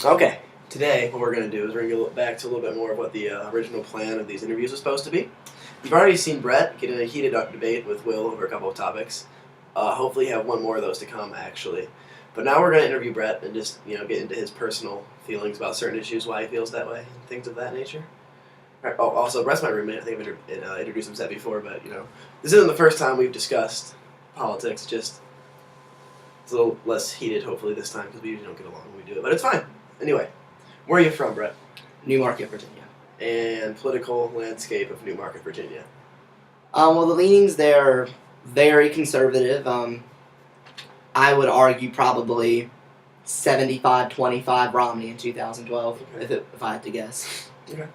Okay, today what we're going to do is we're going to go back to a little bit more of what the original plan of these interviews was supposed to be. You've already seen Brett get in a heated debate with Will over a couple of topics. Hopefully, you have one more of those to come, actually. But now we're going to interview Brett and just get into his personal feelings about certain issues, why he feels that way, and things of that nature. Right. Oh, also, Brett's my roommate. I think I've introduced him to that before, but this isn't the first time we've discussed politics. Just it's a little less heated, hopefully, this time because we usually don't get along when we do it, but it's fine. Anyway, where are you from, Brett? Newmarket, Virginia. And political landscape of Newmarket, Virginia. Well, the leanings there are very conservative. I would argue probably 75-25 Romney in 2012, Okay. if I had to guess. Okay.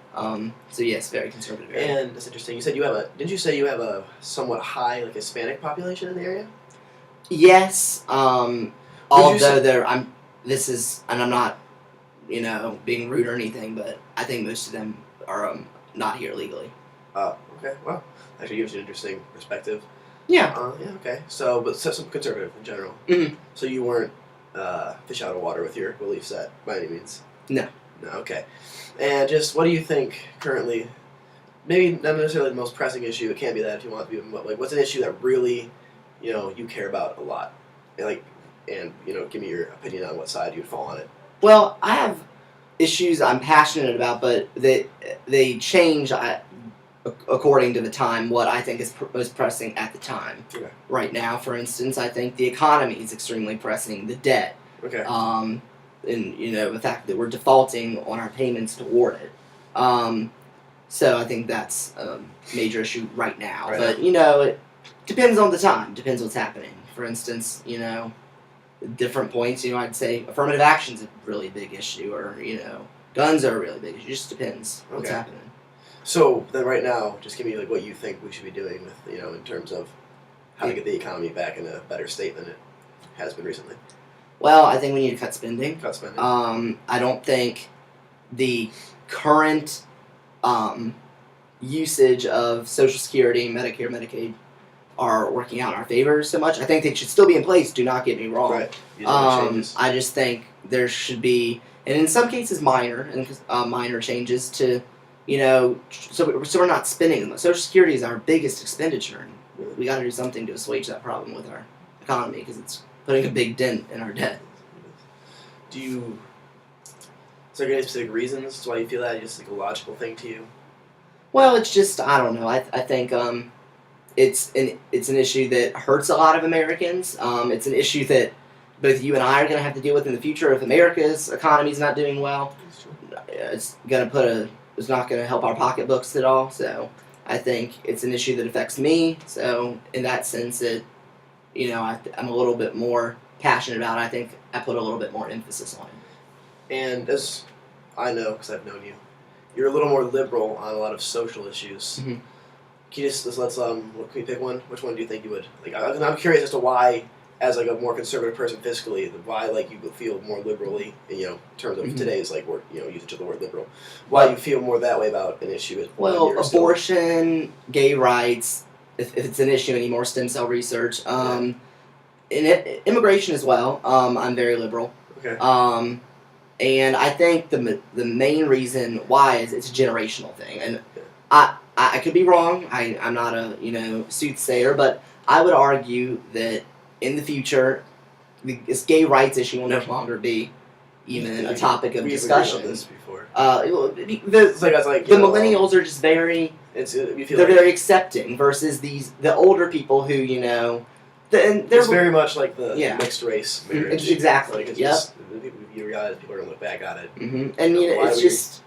So yes, very conservative. And that's interesting. You said didn't you say you have a somewhat high Hispanic population in the area? Yes. you Although say- I'm not, being rude or anything, but I think most of them are not here legally. Oh, okay. Well, actually gives you an interesting perspective. Yeah. Yeah, okay. So some conservative in general. Mhm. So you weren't fish out of water with your belief set by any means? No. No, okay. And just what do you think currently, maybe not necessarily the most pressing issue, it can't be that if you want to be, but what's an issue that really, you care about a lot? And give me your opinion on what side you would fall on it. Well, I have issues I'm passionate about, but they change according to the time what I think is most pressing at the time. Okay. Right now, for instance, I think the economy is extremely pressing, the debt, Okay. and the fact that we're defaulting on our payments toward it. So I think that's a major issue right now. Right. But it depends on the time, depends what's happening. For instance, different points, I'd say affirmative action's a really big issue, or, guns are a really big issue. It just depends what's Okay. happening. So then right now, just give me what you think we should be doing with, in terms of how to get the economy back in a better state than it has been recently. Well, I think we need to cut spending. Cut spending. I don't think the current usage of Social Security, Medicare, Medicaid are working out in our favor so much. I think they should still be in place, do not get me wrong. Right. You don't make changes. I just think there should be, and in some cases minor changes to, so we're not spending them. Social Security is our biggest expenditure, and we got to do something to assuage that problem with our economy because it's putting a big dent in our debt. Is there any specific reasons why you feel that? Just a logical thing to you? Well, it's just, I don't know. I think it's an issue that hurts a lot of Americans. It's an issue that both you and I are going to have to deal with in the future if America's economy is not doing well. It's not going to help our pocketbooks at all. So I think it's an issue that affects me. So in that sense, I'm a little bit more passionate about it. I think I put a little bit more emphasis on it. And as I know, because I've known you, you're a little more liberal on a lot of social issues. Mm-hmm. Can you can we pick one? Which one do you think you would like? I'm curious as to why, as a more conservative person fiscally, why you would feel more liberally, in terms of Mm-hmm. today's word, usage of the word liberal. Why you feel more that way about an issue? Well, abortion, gay rights, if it's an issue anymore, stem cell research, immigration as well. I'm very liberal. Okay. And I think the main reason why is it's a generational thing, and I could be wrong. I'm not a soothsayer, but I would argue that in the future, this gay rights issue will no longer be even a topic of discussion. We've this before. The millennials are just very very accepting versus the older people who it's very much like the Yeah. mixed race marriage. Exactly. You realize people are gonna look back on it. Mm-hmm. And why it's we- just.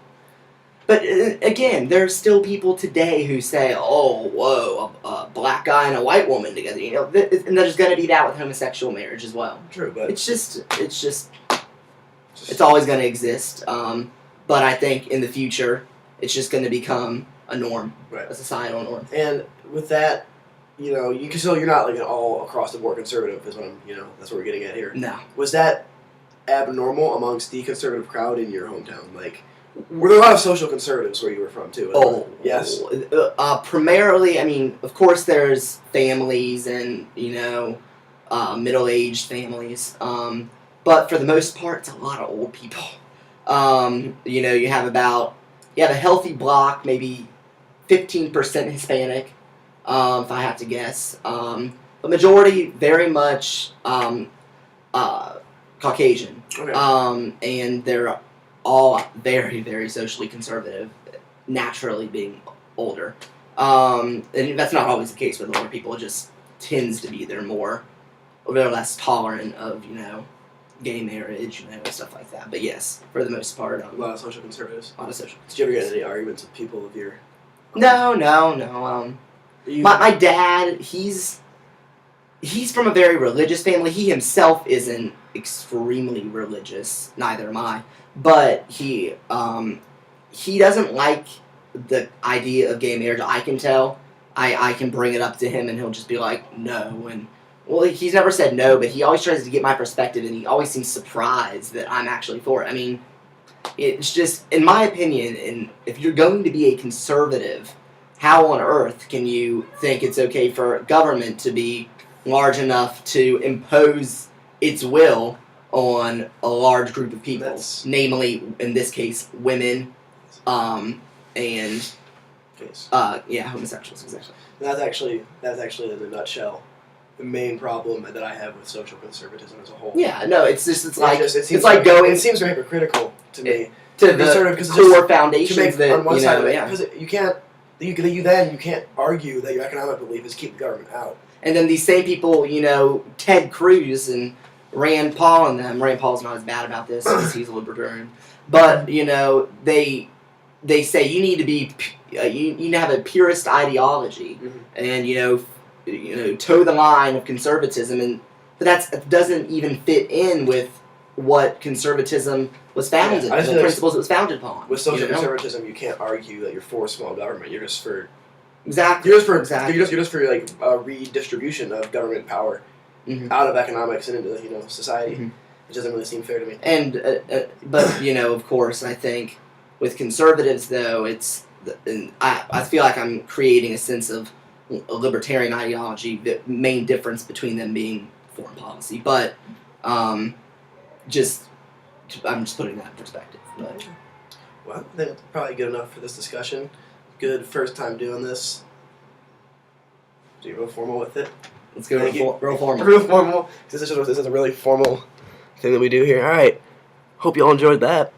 But again, there's still people today who say, "Oh, whoa, a black guy and a white woman together," and there's going to be that with homosexual marriage as well. True, but it's always going to exist. But I think in the future, it's just going to become a norm, right. a societal norm. And with that, you can still you're not an all across the board conservative is what I'm that's what we're getting at here. No. Was that abnormal amongst the conservative crowd in your hometown? Were there a lot of social conservatives where you were from too? Oh yes. Primarily, I mean, of course, there's families and middle-aged families. But for the most part, it's a lot of old people. You have a healthy block, maybe 15% Hispanic, if I have to guess. The majority very much Caucasian. Okay. And they're all very, very socially conservative, naturally being older. And that's not always the case with older people. It just tends to be they're less tolerant of, gay marriage, stuff like that. But yes, for the most part, A lot of social conservatives. a lot of social. Did you ever get in any arguments with people of your? No. My dad, he's from a very religious family. He himself isn't extremely religious. Neither am I. But he doesn't like the idea of gay marriage. I can tell. I can bring it up to him, and he'll just be like, no. And well, he's never said no, but he always tries to get my perspective, and he always seems surprised that I'm actually for it. I mean, it's just, in my opinion, and if you're going to be a conservative, how on earth can you think it's okay for government to be large enough to impose its will on a large group of people, namely, in this case, women, and homosexuals, exactly. That's actually in a nutshell the main problem that I have with social conservatism as a whole. Yeah, no, it seems so hypocritical to me to the core foundations that on one side of it, because you can't argue that your economic belief is keep the government out. And then these same people, Ted Cruz and Rand Paul and them. Rand Paul's not as bad about this because he's a libertarian, but they say you need to be you need to have a purist ideology, and toe the line of conservatism, but that doesn't even fit in with what conservatism was founded, the principles it was founded upon. With social conservatism, you can't argue that you're for small government. You're just for exactly. You're just for like redistribution of government power out of economics and into society. It doesn't really seem fair to me. And but of course, I think with conservatives though, I feel like I'm creating a sense of a libertarian ideology. The main difference between them being foreign policy, but I'm just putting that in perspective. But well, I think that's probably good enough for this discussion. Good first time doing this. So you're real formal with it. Let's go real formal. Real formal. This is a really formal thing that we do here. All right. Hope you all enjoyed that.